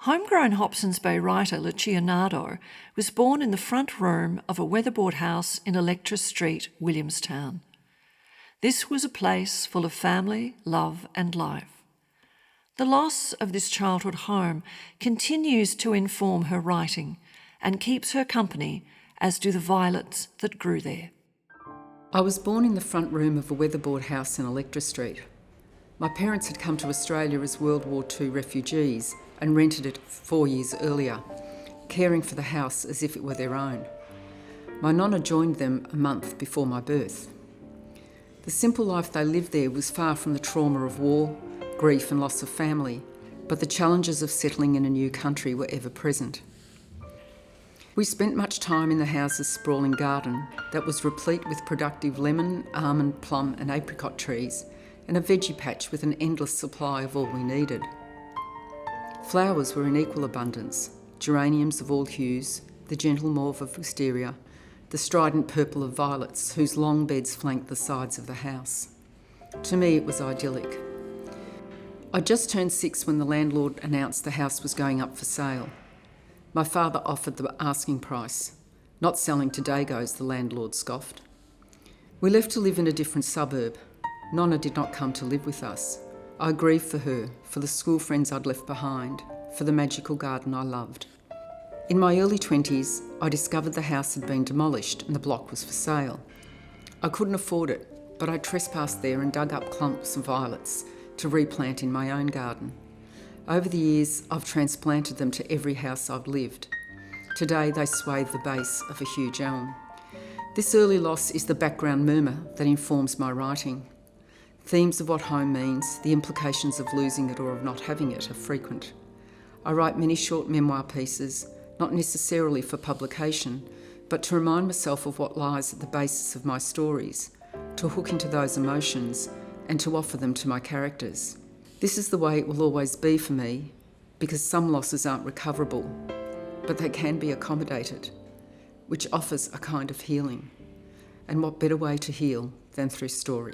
Homegrown Hobsons Bay writer Lucia Nardo was born in the front room of a weatherboard house in Electra Street, Williamstown. This was a place full of family, love and life. The loss of this childhood home continues to inform her writing and keeps her company, as do the violets that grew there. I was born in the front room of a weatherboard house in Electra Street. My parents had come to Australia as World War II refugees and rented it 4 years earlier, caring for the house as if it were their own. My nonna joined them a month before my birth. The simple life they lived there was far from the trauma of war, grief and loss of family, but the challenges of settling in a new country were ever present. We spent much time in the house's sprawling garden that was replete with productive lemon, almond, plum and apricot trees, and a veggie patch with an endless supply of all we needed. Flowers were in equal abundance, geraniums of all hues, the gentle mauve of wisteria, the strident purple of violets whose long beds flanked the sides of the house. To me it was idyllic. I just turned 6 when the landlord announced the house was going up for sale. My father offered the asking price. Not selling to Dagos, the landlord scoffed. We left to live in a different suburb. Nonna did not come to live with us. I grieved for her, for the school friends I'd left behind, for the magical garden I loved. In my early 20s, I discovered the house had been demolished and the block was for sale. I couldn't afford it, but I trespassed there and dug up clumps of violets to replant in my own garden. Over the years, I've transplanted them to every house I've lived. Today, they swathe the base of a huge elm. This early loss is the background murmur that informs my writing. Themes of what home means, the implications of losing it or of not having it are frequent. I write many short memoir pieces, not necessarily for publication, but to remind myself of what lies at the basis of my stories, to hook into those emotions and to offer them to my characters. This is the way it will always be for me, because some losses aren't recoverable, but they can be accommodated, which offers a kind of healing. And what better way to heal than through story?